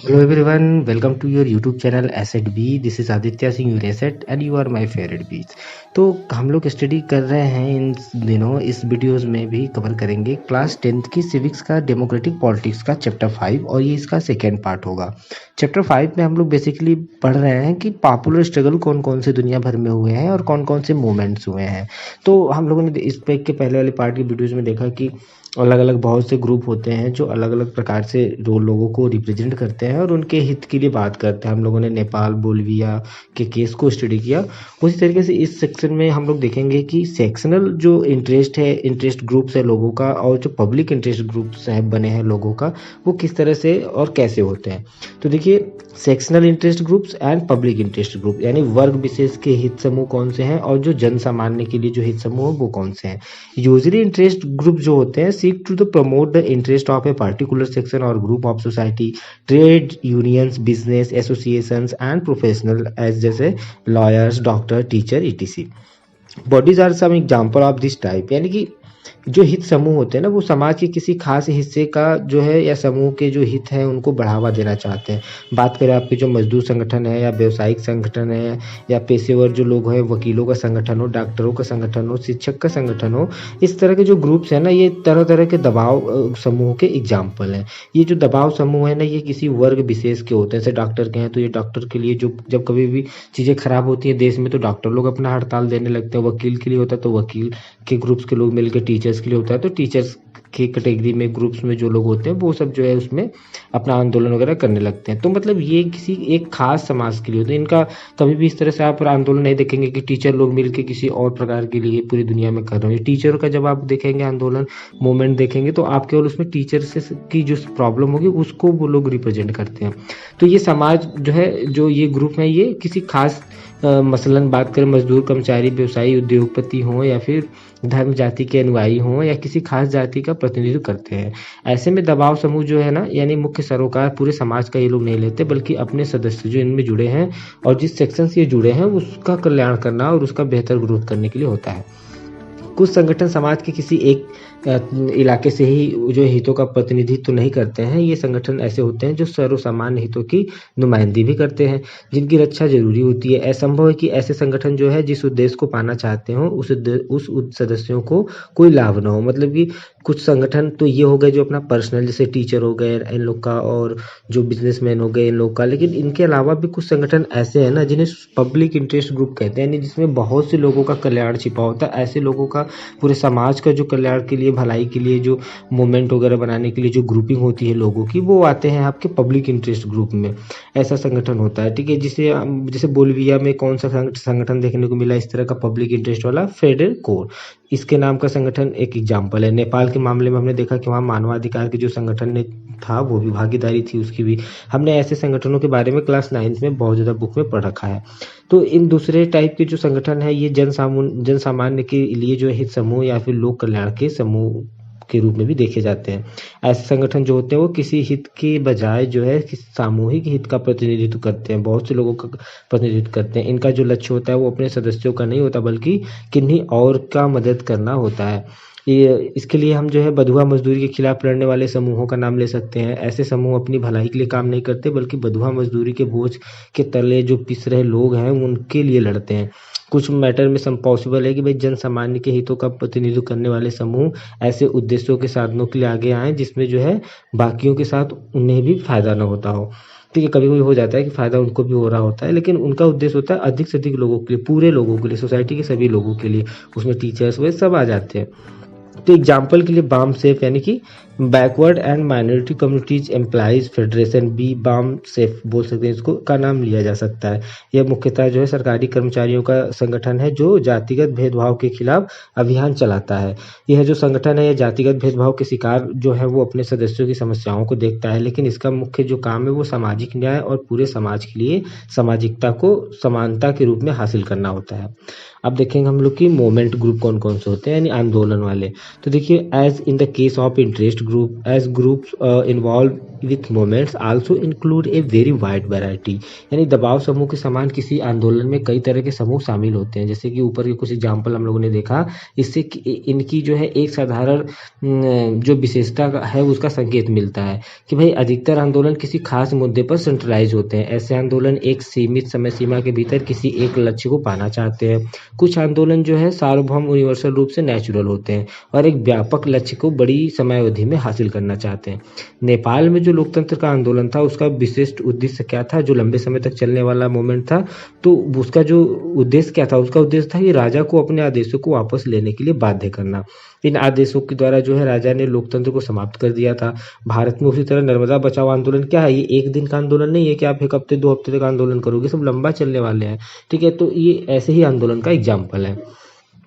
Hello everyone, welcome to your YouTube channel Asset B. This is Aditya Singh your asset and you are my favorite beats. तो हम लोग study कर रहे हैं इन दिनों। इस वीडियोस में भी कवर करेंगे क्लास 10th की सिविक्स का डेमोक्रेटिक पॉलिटिक्स का चैप्टर 5 और ये इसका सेकेंड पार्ट होगा। चैप्टर 5 में हम लोग बेसिकली पढ़ रहे हैं कि पॉपुलर स्ट्रगल कौन कौन से दुनिया भर में हुए हैं और कौन कौन से मूवमेंट्स हुए हैं। तो हम लोगों ने इस पे के पहले वाले पार्ट की वीडियोज़ में देखा कि अलग अलग बहुत से ग्रुप होते हैं जो अलग अलग प्रकार से लोगों को रिप्रेजेंट करते हैं और उनके हित के लिए बात करते हैं। हम लोगों ने नेपाल बोलिविया के केस को स्टडी किया। उसी तरीके से इस सेक्शन में हम लोग देखेंगे कि सेक्शनल जो इंटरेस्ट ग्रुप्स है लोगों का और जो पब्लिक इंटरेस्ट ग्रुप्स है बने हैं लोगों का, वो किस तरह से और कैसे होते हैं। तो देखिए, sectional interest groups and public interest group यानी वर्ग विशेष के हित समूह कौन से हैं और जो जन सामान्य के लिए जो हित समूह है वो कौन से हैं। यूजली इंटरेस्ट ग्रुप जो होते हैं seek to the promote the interest of a particular section और group of society, trade unions, business associations and professional as जैसे lawyers, doctor, teacher ETC. Bodies are some example of this type यानी कि जो हित समूह होते हैं ना वो समाज के किसी खास हिस्से का जो है या समूह के जो हित हैं उनको बढ़ावा देना चाहते हैं। बात करें आपके जो मजदूर संगठन है या व्यवसायिक संगठन है या पेशेवर जो लोग हैं, वकीलों का संगठन हो, डॉक्टरों का संगठन हो, शिक्षक का संगठन हो, इस तरह के जो ग्रुप्स हैं ना ये तरह तरह के दबाव समूह के एग्जाम्पल हैं। ये जो दबाव समूह है ना ये किसी वर्ग विशेष के होते हैं। जैसे डॉक्टर के हैं तो ये डॉक्टर के लिए जो जब कभी भी चीज़ें खराब होती हैं देश में तो डॉक्टर लोग अपना हड़ताल देने लगते हैं। वकील के लिए होता है तो वकील के ग्रुप्स के लोग मिलकर टीचर्स के लिए होता है तो टीचर्स की कैटेगरी में ग्रुप्स में जो लोग होते हैं वो सब जो है उसमें अपना आंदोलन वगैरह करने लगते हैं। तो मतलब ये किसी एक खास समाज के लिए होता है। इनका कभी भी इस तरह से आप आंदोलन नहीं देखेंगे कि टीचर लोग मिलकर किसी और प्रकार के लिए पूरी दुनिया में कर रहे हैं। टीचर का जब आप देखेंगे आंदोलन मूवमेंट देखेंगे तो आप केवल उसमें टीचर से की जो प्रॉब्लम होगी उसको वो लोग रिप्रेजेंट करते हैं। तो ये समाज जो है जो ये ग्रुप है ये किसी खास मसलन बात करें मजदूर, कर्मचारी, व्यवसायी, उद्योगपति हों या फिर धर्म जाति के अनुयायी हों या किसी खास जाति का प्रतिनिधित्व करते हैं। ऐसे में दबाव समूह जो है ना यानी मुख्य सरोकार पूरे समाज का ये लोग नहीं लेते बल्कि अपने सदस्य जो इनमें जुड़े हैं और जिस सेक्शन से ये जुड़े हैं उसका कल्याण करना और उसका बेहतर ग्रोथ करने के लिए होता है। कुछ संगठन समाज के किसी एक इलाके से ही जो हितों का प्रतिनिधित्व तो नहीं करते हैं। ये संगठन ऐसे होते हैं जो सर्वसामान्य हितों की नुमाइंदगी भी करते हैं जिनकी रक्षा जरूरी होती है। असंभव है कि ऐसे संगठन जो है जिस उद्देश्य को पाना चाहते हो उस सदस्यों को कोई लाभ ना हो। मतलब कि कुछ संगठन तो ये हो गए जो अपना पर्सनल, जैसे टीचर हो गए इन लोग का और जो बिजनेसमैन हो गए इन लोग का, लेकिन इनके अलावा भी कुछ संगठन ऐसे हैं ना जिन्हें पब्लिक इंटरेस्ट ग्रुप कहते हैं, यानी जिसमें बहुत से लोगों का कल्याण छिपा होता है। ऐसे लोगों का पूरे समाज का जो कल्याण के लिए, भलाई के लिए, जो मूवमेंट वगैरह बनाने के लिए जो ग्रुपिंग होती है लोगों की, वो आते हैं आपके पब्लिक इंटरेस्ट ग्रुप में। ऐसा संगठन होता है, ठीक है। जैसे बोलिविया में कौन सा संगठन देखने को मिला इस तरह का पब्लिक इंटरेस्ट वाला, फेडरल कोर, इसके नाम का संगठन एक एग्जाम्पल है। नेपाल के मामले में हमने देखा कि वहाँ मानवाधिकार के जो संगठन ने था वो भी भागीदारी थी उसकी भी। हमने ऐसे संगठनों के बारे में क्लास 9 में बहुत ज़्यादा बुक में पढ़ रखा है। तो इन दूसरे टाइप के जो संगठन है ये जन सामान्य के लिए जो हित समूह या फिर लोक कल्याण के समूह के रूप में भी देखे जाते हैं। ऐसे संगठन जो होते हैं वो किसी हित के बजाय जो है किसी सामूहिक हित का प्रतिनिधित्व करते हैं, बहुत से लोगों का प्रतिनिधित्व करते हैं। इनका जो लक्ष्य होता है वो अपने सदस्यों का नहीं होता बल्कि किन्हीं और का मदद करना होता है। ये इसके लिए हम जो है बधुआ मजदूरी के खिलाफ लड़ने वाले समूहों का नाम ले सकते हैं। ऐसे समूह अपनी भलाई के लिए काम नहीं करते बल्कि बधुआ मजदूरी के बोझ के तले जो पिस रहे लोग हैं उनके लिए लड़ते हैं। कुछ मैटर में सम पॉसिबल है कि भाई जन सामान्य के हितों का प्रतिनिधित्व करने वाले समूह ऐसे उद्देश्यों के साधनों के लिए आगे आए जिसमें जो है बाकियों के साथ उन्हें भी फायदा न होता हो। ठीक है, कभी कभी हो जाता है कि फायदा उनको भी हो रहा होता है लेकिन उनका उद्देश्य होता है अधिक से अधिक लोगों के लिए, पूरे लोगों के लिए, सोसाइटी के सभी लोगों के लिए। उसमें टीचर्स वे सब आ जाते हैं। तो एग्जाम्पल के लिए बाम सेफ यानी कि backward and minority communities employees federation, B BAMCEF बोल सकते हैं इसको, का नाम लिया जा सकता है। यह मुख्यतः जो है सरकारी कर्मचारियों का संगठन है जो जातिगत भेदभाव के खिलाफ अभियान चलाता है। यह जो संगठन है यह जातिगत भेदभाव के शिकार जो है वो अपने सदस्यों की समस्याओं को देखता है, लेकिन इसका मुख्य जो काम है वो सामाजिक न्याय और पूरे समाज के लिए सामाजिकता को समानता के रूप में हासिल करना होता है। अब देखेंगे हम लोग कि मोमेंट ग्रुप कौन कौन से होते हैं यानी आंदोलन वाले। तो देखिए, as in the case of interest group as groups involved with movements also include a very wide variety। यानी दबाव समूह के समान किसी आंदोलन में कई तरह के समूह शामिल होते हैं, जैसे कि ऊपर के कुछ एग्जाम्पल हम लोगों ने देखा। इससे इनकी जो है एक साधारण जो विशेषता है उसका संकेत मिलता है कि भाई अधिकतर आंदोलन किसी खास मुद्दे पर सेंट्रलाइज होते हैं। ऐसे आंदोलन एक सीमित समय सीमा के भीतर किसी एक लक्ष्य को पाना चाहते हैं। कुछ आंदोलन जो है सार्वभौम यूनिवर्सल रूप से नेचुरल होते हैं और एक व्यापक लक्ष्य को बड़ी समयावधि में हासिल करना चाहते हैं। नेपाल में जो लोकतंत्र का आंदोलन था उसका विशिष्ट उद्देश्य क्या था, जो लंबे समय तक चलने वाला मूवमेंट था, तो उसका जो उद्देश्य क्या था, उसका उद्देश्य था कि राजा को अपने आदेशों को वापस लेने के लिए बाध्य करना। इन आदेशों के द्वारा जो है राजा ने लोकतंत्र को समाप्त कर दिया था। भारत में उसी तरह नर्मदा बचाओ आंदोलन क्या है, ये एक दिन का आंदोलन नहीं है कि आप एक हफ्ते 2 हफ्ते तक आंदोलन करोगे, सब लंबा चलने वाले हैं। ठीक है, तो ये ऐसे ही आंदोलन का एग्जाम्पल है।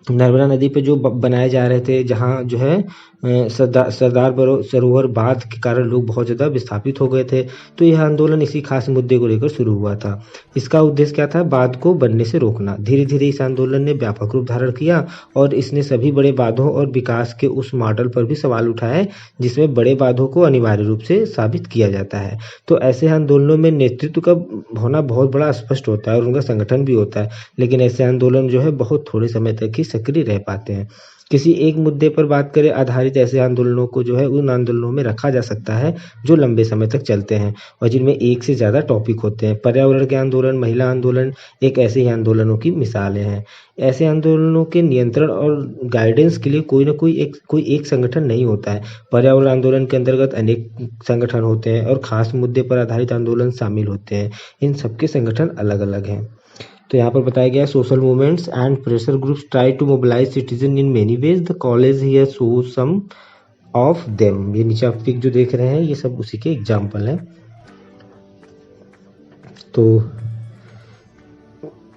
नर्मदा नदी पे जो बनाए जा रहे थे, जहाँ जो है सरदार सरोवर बांध के कारण लोग बहुत ज़्यादा विस्थापित हो गए थे, तो यह आंदोलन इसी खास मुद्दे को लेकर शुरू हुआ था। इसका उद्देश्य क्या था, बांध को बनने से रोकना। धीरे धीरे इस आंदोलन ने व्यापक रूप धारण किया और इसने सभी बड़े बांधों और विकास के उस मॉडल पर भी सवाल उठाए जिसमें बड़े बांधों को अनिवार्य रूप से साबित किया जाता है। तो ऐसे आंदोलनों में नेतृत्व का होना बहुत बड़ा स्पष्ट होता है और उनका संगठन भी होता है, लेकिन ऐसे आंदोलन जो है बहुत थोड़े समय तक ही सक्रिय रह पाते हैं। किसी एक मुद्दे पर बात करें आधारित ऐसे आंदोलनों को जो है उन आंदोलनों में रखा जा सकता है जो लंबे समय तक चलते हैं और जिनमें एक से ज़्यादा टॉपिक होते हैं। पर्यावरण के आंदोलन, महिला आंदोलन एक ऐसे ही आंदोलनों की मिसालें हैं। ऐसे आंदोलनों के नियंत्रण और गाइडेंस के लिए कोई एक संगठन नहीं होता है। पर्यावरण आंदोलन के अंतर्गत अनेक संगठन होते हैं और खास मुद्दे पर आधारित आंदोलन शामिल होते हैं। इन सबके संगठन अलग अलग हैं। तो यहाँ पर बताया गया social movements and pressure groups try to mobilize citizen in many ways, the college here show some of them. ये नीचे आप पिक जो देख रहे हैं ये सब उसी के एग्जाम्पल हैं। तो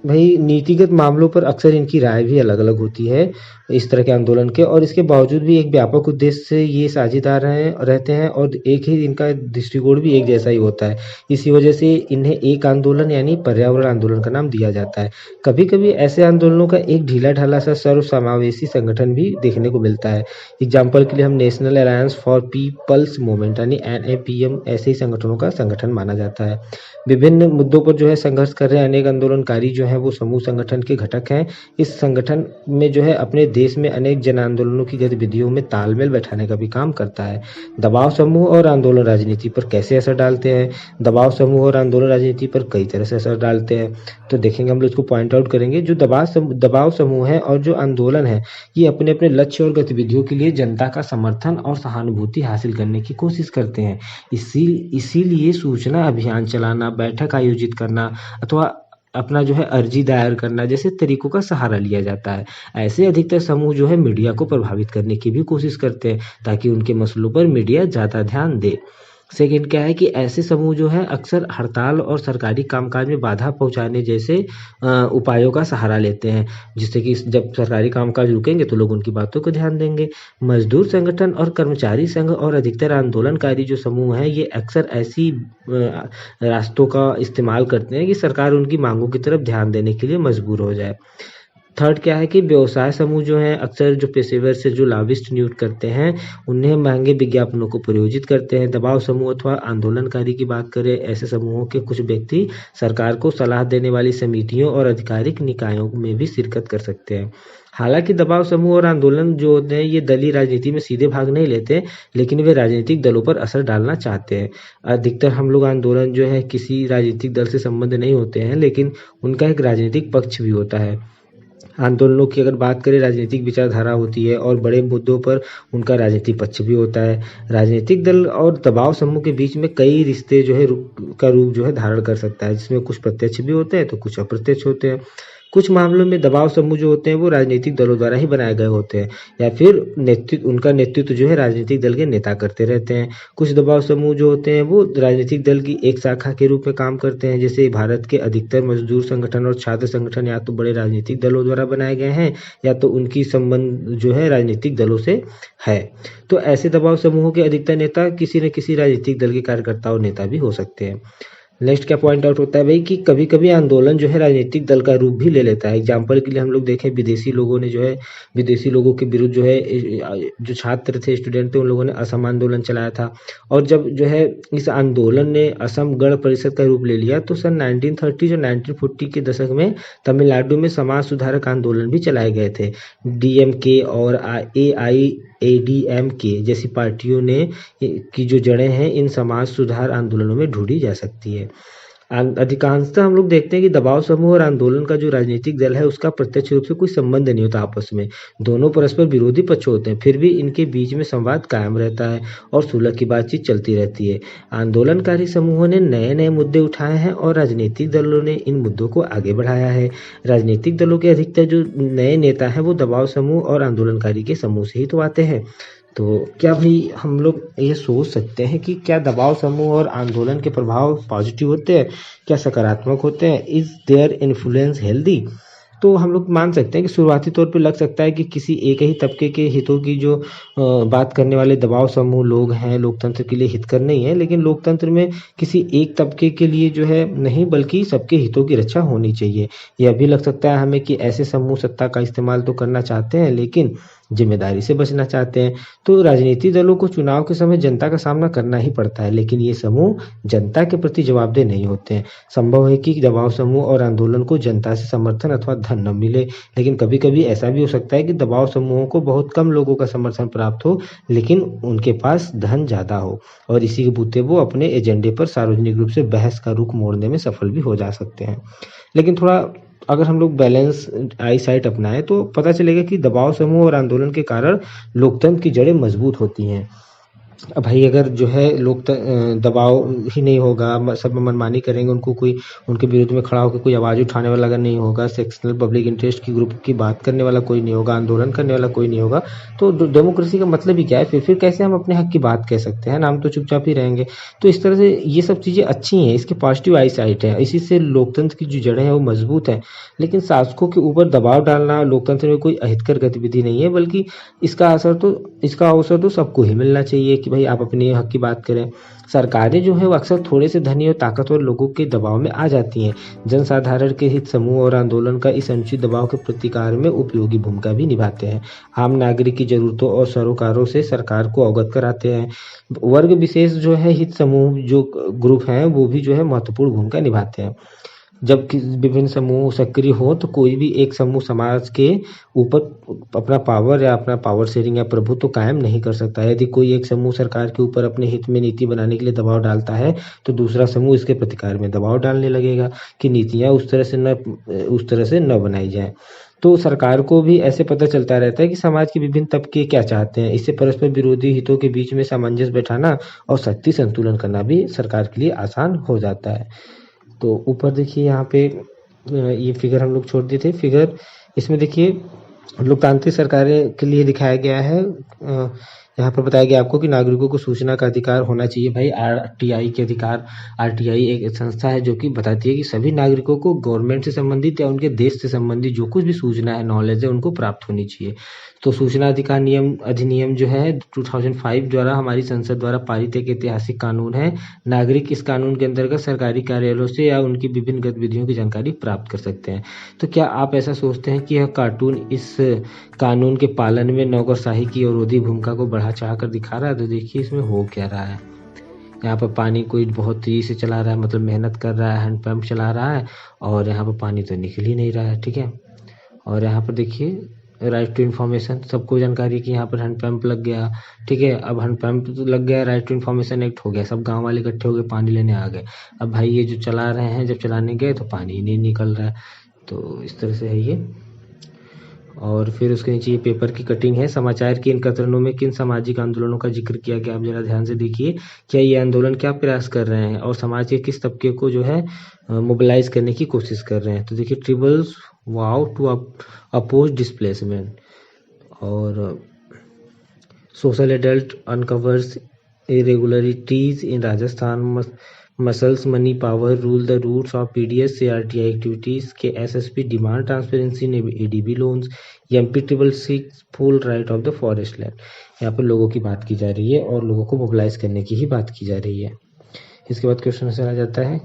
भाई नीतिगत मामलों पर अक्सर इनकी राय भी अलग अलग होती है इस तरह के आंदोलन के, और इसके बावजूद भी एक व्यापक उद्देश्य से ये साझेदार रहते हैं और एक ही इनका दृष्टिकोण भी एक जैसा ही होता है। इसी वजह से इन्हें एक आंदोलन यानी पर्यावरण आंदोलन का नाम दिया जाता है। कभी कभी ऐसे आंदोलनों का एक ढीला ढाला सा सर्वसमावेशी संगठन भी देखने को मिलता है। एग्जाम्पल के लिए हम national alliance for people's movement यानी NAPM ऐसे ही संगठनों का संगठन माना जाता है। विभिन्न मुद्दों पर जो है संघर्ष कर रहे अनेक आंदोलनकारी जो है वो समूह संगठन के घटक हैं। इस संगठन में जो है अपने देश में अनेक जन आंदोलनों की गतिविधियों में तालमेल बैठाने का भी काम करता है। दबाव समूह और आंदोलन राजनीति पर कैसे असर डालते हैं? दबाव समूह और आंदोलन राजनीति पर कई तरह से असर डालते हैं, तो देखेंगे हम लोग इसको पॉइंट आउट करेंगे। जो दबाव समूह है और जो आंदोलन है ये अपने अपने लक्ष्य और गतिविधियों के लिए जनता का समर्थन और सहानुभूति हासिल करने की कोशिश करते हैं। इसीलिए सूचना अभियान चलाना, बैठक आयोजित करना अथवा अपना जो है अर्जी दायर करना जैसे तरीकों का सहारा लिया जाता है। ऐसे अधिकतर समूह जो है मीडिया को प्रभावित करने की भी कोशिश करते हैं ताकि उनके मसलों पर मीडिया ज़्यादा ध्यान दे। सेकेंड क्या है कि ऐसे समूह जो है अक्सर हड़ताल और सरकारी कामकाज में बाधा पहुंचाने जैसे उपायों का सहारा लेते हैं, जिससे कि जब सरकारी कामकाज रुकेंगे तो लोग उनकी बातों को ध्यान देंगे। मजदूर संगठन और कर्मचारी संघ और अधिकतर आंदोलनकारी जो समूह हैं ये अक्सर ऐसी रास्तों का इस्तेमाल करते हैं कि सरकार उनकी मांगों की तरफ ध्यान देने के लिए मजबूर हो जाए। थर्ड क्या है कि व्यवसाय समूह जो हैं अक्सर जो पेशेवर से जो लाभिस्ट नियुक्त करते हैं उन्हें महंगे विज्ञापनों को प्रयोजित करते हैं। दबाव समूह अथवा आंदोलनकारी की बात करें, ऐसे समूहों के कुछ व्यक्ति सरकार को सलाह देने वाली समितियों और आधिकारिक निकायों में भी शिरकत कर सकते हैं। हालांकि दबाव समूह और आंदोलन जो होते हैं ये दलीय राजनीति में सीधे भाग नहीं लेते, लेकिन वे राजनीतिक दलों पर असर डालना चाहते हैं। अधिकतर हम लोग आंदोलन जो है किसी राजनीतिक दल से संबंध नहीं होते हैं, लेकिन उनका एक राजनीतिक पक्ष भी होता है। आंदोलनों की अगर बात करें राजनीतिक विचारधारा होती है और बड़े मुद्दों पर उनका राजनीतिक पक्ष भी होता है। राजनीतिक दल और दबाव समूह के बीच में कई रिश्ते जो है का रूप जो है धारण कर सकता है, जिसमें कुछ प्रत्यक्ष भी होते हैं तो कुछ अप्रत्यक्ष होते हैं। कुछ मामलों में दबाव समूह जो होते हैं वो राजनीतिक दलों द्वारा ही बनाए गए होते हैं या फिर उनका नेतृत्व जो है राजनीतिक दल के नेता करते रहते हैं। कुछ दबाव समूह जो होते हैं वो राजनीतिक दल की एक शाखा के रूप में काम करते हैं। जैसे भारत के अधिकतर मजदूर संगठन और छात्र संगठन या तो बड़े राजनीतिक दलों द्वारा बनाए गए हैं या तो उनकी संबंध जो है राजनीतिक दलों से है। तो ऐसे दबाव समूहों के अधिकतर नेता किसी न किसी राजनीतिक दल के कार्यकर्ता और नेता भी हो सकते हैं। नेक्स्ट क्या पॉइंट आउट होता है भाई कि कभी कभी आंदोलन जो है राजनीतिक दल का रूप भी ले लेता है। एग्जाम्पल के लिए हम लोग देखें, विदेशी लोगों ने जो है विदेशी लोगों के विरुद्ध जो है जो छात्र थे, स्टूडेंट थे, उन लोगों ने असम आंदोलन चलाया था। और जब जो है इस आंदोलन ने असम गण परिषद का रूप ले लिया तो सन 1930 और 1940 के दशक में तमिलनाडु में समाज सुधारक आंदोलन भी चलाए गए थे। डीएमके और एआईएडीएमके जैसी पार्टियों ने की जो जड़ें हैं इन समाज सुधार आंदोलनों में ढूंढी जा सकती है। अधिकांशतः हम लोग देखते हैं कि दबाव समूह और आंदोलन का जो राजनीतिक दल है उसका प्रत्यक्ष रूप से कोई संबंध नहीं होता आपस में। दोनों परस्पर विरोधी पक्ष होते हैं, फिर भी इनके बीच में संवाद कायम रहता है और सुलह की बातचीत चलती रहती है। आंदोलनकारी समूहों ने नए नए मुद्दे उठाए हैं और राजनीतिक दलों ने इन मुद्दों को आगे बढ़ाया है। राजनीतिक दलों के अधिकतर जो नए नेता हैं वो दबाव समूह और आंदोलनकारी के समूह से ही तो आते हैं। तो क्या भाई हम लोग ये सोच सकते हैं कि क्या दबाव समूह और आंदोलन के प्रभाव पॉजिटिव होते हैं, क्या सकारात्मक होते हैं? Is their influence healthy? तो हम लोग मान सकते हैं कि शुरुआती तौर पे लग सकता है कि किसी एक ही तबके के हितों की जो बात करने वाले दबाव समूह लोग हैं लोकतंत्र के लिए हितकर नहीं है, लेकिन लोकतंत्र में किसी एक तबके के लिए जो है नहीं बल्कि सबके हितों की रक्षा होनी चाहिए। यह भी लग सकता है हमें कि ऐसे समूह सत्ता का इस्तेमाल तो करना चाहते हैं लेकिन जिम्मेदारी से बचना चाहते हैं। तो राजनीतिक दलों को चुनाव के समय जनता का सामना करना ही पड़ता है, लेकिन ये समूह जनता के प्रति जवाबदेह नहीं होते हैं। संभव है कि दबाव समूह और आंदोलन को जनता से समर्थन अथवा धन न मिले, लेकिन कभी कभी ऐसा भी हो सकता है कि दबाव समूहों को बहुत कम लोगों का समर्थन प्राप्त हो लेकिन उनके पास धन ज़्यादा हो और इसी के बूते वो अपने एजेंडे पर सार्वजनिक रूप से बहस का रुख मोड़ने में सफल भी हो जा सकते हैं। लेकिन थोड़ा अगर हम लोग बैलेंस आई साइट अपनाएं तो पता चलेगा कि दबाव समूह और आंदोलन के कारण लोकतंत्र की जड़ें मजबूत होती हैं। अब भाई अगर जो है दबाव ही नहीं होगा, सब मनमानी करेंगे, उनको कोई उनके विरुद्ध में खड़ा होकर कोई आवाज़ उठाने वाला अगर नहीं होगा, सेक्शनल पब्लिक इंटरेस्ट की ग्रुप की बात करने वाला कोई नहीं होगा, आंदोलन करने वाला कोई नहीं होगा, तो डेमोक्रेसी का मतलब ही क्या है? फिर कैसे हम अपने हक की बात कह सकते हैं ना? हम तो चुपचाप ही रहेंगे। तो इस तरह से ये सब चीज़ें अच्छी हैं, इसके पॉजिटिव आई साइड है, इसी से लोकतंत्र की जो जड़ें हैं वो मजबूत है। लेकिन शासकों के ऊपर दबाव डालना लोकतंत्र में कोई अहितकर गतिविधि नहीं है, बल्कि इसका अवसर तो सबको ही मिलना चाहिए कि भाई आप अपने हक की बात करें। सरकारें जो है वो अक्सर थोड़े से धनी और ताकतवर लोगों के दबाव में आ जाती हैं। जनसाधारण के हित समूह और आंदोलन का इस अनुचित दबाव के प्रतिकार में उपयोगी भूमिका भी निभाते हैं। आम नागरिक की जरूरतों और सरोकारों से सरकार को अवगत कराते हैं। वर्ग विशेष जो है हित समूह जो ग्रुप हैं वो भी जो है महत्वपूर्ण भूमिका निभाते हैं। जब विभिन्न समूह सक्रिय हो तो कोई भी एक समूह समाज के ऊपर अपना पावर या अपना पावर शेयरिंग या प्रभुत्व कायम नहीं कर सकता है। यदि कोई एक समूह सरकार के ऊपर अपने हित में नीति बनाने के लिए दबाव डालता है तो दूसरा समूह इसके प्रतिकार में दबाव डालने लगेगा कि नीतियां उस तरह से न बनाई जाए। तो सरकार को भी ऐसे पता चलता रहता है कि समाज के विभिन्न तबके क्या चाहते हैं। इससे परस्पर विरोधी हितों के बीच में सामंजस्य बैठाना और शक्ति संतुलन करना भी सरकार के लिए आसान हो जाता है। तो ऊपर देखिए यहाँ पे ये फिगर हम लोग छोड़ दिए थे। फिगर इसमें देखिए लोकतांत्रिक सरकारें के लिए दिखाया गया है। यहाँ पर बताया गया आपको कि नागरिकों को सूचना का अधिकार होना चाहिए। भाई आरटीआई के अधिकार, आरटीआई एक संस्था है जो कि बताती है कि सभी नागरिकों को गवर्नमेंट से संबंधित या उनके देश से संबंधित जो कुछ भी सूचना है, नॉलेज है, उनको प्राप्त होनी चाहिए। तो सूचना अधिकार अधिनियम जो है 2005 द्वारा हमारी संसद द्वारा पारित एक ऐतिहासिक कानून है। नागरिक इस कानून के अंतर्गत सरकारी कार्यालयों से या उनकी विभिन्न गतिविधियों की जानकारी प्राप्त कर सकते हैं। तो क्या आप ऐसा सोचते हैं कि यह कार्टून इस कानून के पालन में नौकरशाही की अवरोधी भूमिका को बढ़ा चढ़ा कर दिखा रहा है? तो देखिए इसमें हो क्या रहा है। यहाँ पर पानी कोई बहुत तेजी से चला रहा है, मतलब मेहनत कर रहा है, हैंडपंप चला रहा है और यहाँ पर पानी तो निकल ही नहीं रहा है, ठीक है। और यहाँ पर देखिए राइट टू इन्फॉर्मेशन, सबको जानकारी कि यहाँ पर हैंडपंप लग गया, ठीक है। अब हैंडपंप तो लग गया, राइट टू इन्फॉर्मेशन एक्ट हो गया, सब गांव वाले इकट्ठे हो गए, पानी लेने आ गए। अब भाई ये जो चला रहे हैं, जब चलाने गए तो पानी ही नहीं निकल रहा है। तो इस तरह से है ये। और फिर उसके नीचे ये पेपर की कटिंग है। समाचार के इन कतरनों में किन सामाजिक आंदोलनों का जिक्र किया गया, आप जरा ध्यान से देखिए। क्या ये आंदोलन क्या प्रयास कर रहे हैं और समाज के किस तबके को जो है मोबिलाइज करने की कोशिश कर रहे हैं? तो देखिए tribals vow to oppose displacement, और सोशल एडल्ट uncovers irregularities in Rajasthan, muscles money power rule the roots of PDS से आरटीआई एक्टिविटीज के एसएसपी डिमांड ट्रांसपेरेंसी ने ADB loans, MP 666 full right of the forest land. यहाँ पर लोगों की बात की जा रही है और लोगों को मोबिलाइज करने की ही बात की जा रही है। इसके बाद क्वेश्चन आंसर आ जाता है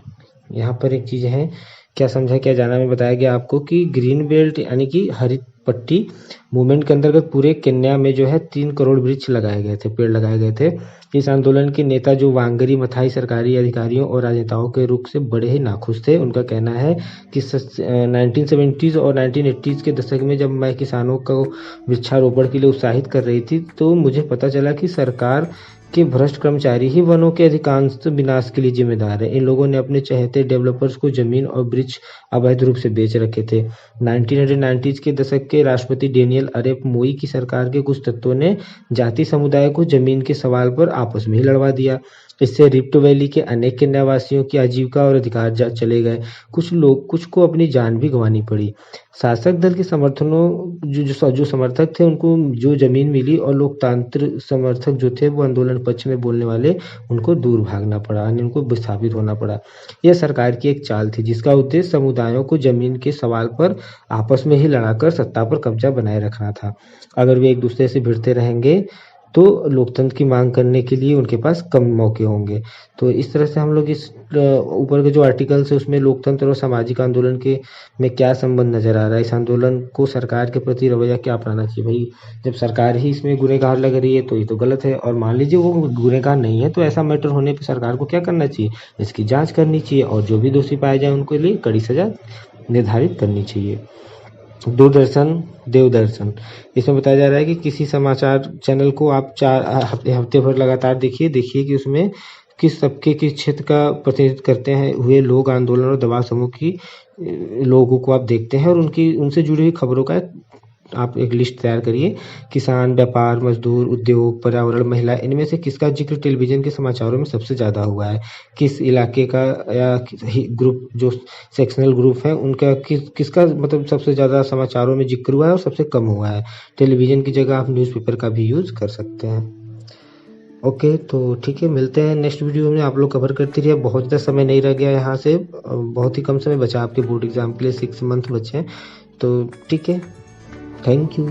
यहाँ पर एक चीज़ है, क्या समझा क्या जाना में बताया गया आपको कि ग्रीन बेल्ट यानी कि हरित पट्टी मूवमेंट के अंतर्गत पूरे केन्या में जो है 3 करोड़ वृक्ष लगाए गए थे, पेड़ लगाए गए थे। इस आंदोलन के नेता जो वांगरी मथाई सरकारी अधिकारियों और राजनेताओं के रुख से बड़े ही नाखुश थे। उनका कहना है कि 1970s और 1980s के दशक में जब मैं किसानों को वृक्षारोपण के लिए उत्साहित कर रही थी, तो मुझे पता चला कि सरकार के भ्रष्ट कर्मचारी ही वनों के अधिकांश विनाश के लिए जिम्मेदार है। इन लोगों ने अपने चहेते डेवलपर्स को जमीन और वृक्ष अवैध रूप से बेच रखे थे। 1990s के दशक के राष्ट्रपति डेनियल अरेप मोई की सरकार के कुछ तत्वों ने जाति समुदाय को जमीन के सवाल पर आपस में ही लड़वा दिया। इससे रिफ्ट वैली के अनेक केन्यावासियों की आजीविका और अधिकार चले गए। कुछ को अपनी जान भी गंवानी पड़ी। शासक दल के जो समर्थक थे उनको जो जमीन मिली, और लोकतंत्र समर्थक जो थे वो आंदोलन पक्ष में बोलने वाले, उनको दूर भागना पड़ा, यानी उनको विस्थापित होना पड़ा। यह सरकार की एक चाल थी जिसका उद्देश्य समुदायों को जमीन के सवाल पर आपस में ही लड़ाकर सत्ता पर कब्जा बनाए रखना था। अगर वे एक दूसरे से भिड़ते रहेंगे तो लोकतंत्र की मांग करने के लिए उनके पास कम मौके होंगे। तो इस तरह से हम लोग इस ऊपर के जो आर्टिकल्स है उसमें लोकतंत्र और सामाजिक आंदोलन के में क्या संबंध नजर आ रहा है, इस आंदोलन को सरकार के प्रति रवैया क्या अपनाना चाहिए। भाई जब सरकार ही इसमें गुनहगार लग रही है तो ये तो गलत है, और मान लीजिए वो गुनहगार नहीं है तो ऐसा मैटर होने पर सरकार को क्या करना चाहिए, इसकी जांच करनी चाहिए, और जो भी दोषी पाए जाए उनके लिए कड़ी सजा निर्धारित करनी चाहिए। दूरदर्शन देवदर्शन, इसमें बताया जा रहा है कि किसी समाचार चैनल को आप हफ्ते भर लगातार देखिए कि उसमें किस तबके किस क्षेत्र का प्रतिनिधित्व करते हैं हुए लोग, आंदोलन और दबाव समूह की लोगों को आप देखते हैं, और उनसे जुड़ी हुई खबरों का आप एक लिस्ट तैयार करिए। किसान, व्यापार, मजदूर, उद्योग, पर्यावरण, महिला, इनमें से किसका जिक्र टेलीविजन के समाचारों में सबसे ज़्यादा हुआ है। किस इलाके का या ग्रुप जो सेक्शनल ग्रुप है उनका किसका मतलब सबसे ज़्यादा समाचारों में जिक्र हुआ है और सबसे कम हुआ है। टेलीविजन की जगह आप न्यूज़पेपर का भी यूज़ कर सकते हैं। ओके, तो ठीक है, मिलते हैं नेक्स्ट वीडियो में। आप लोग कवर करते रहिए, बहुत ज़्यादा समय नहीं रह गया यहाँ से, बहुत ही कम समय बचा आपके बोर्ड एग्जाम के लिए, 6 मंथ बचे हैं। तो ठीक है, थैंक यू।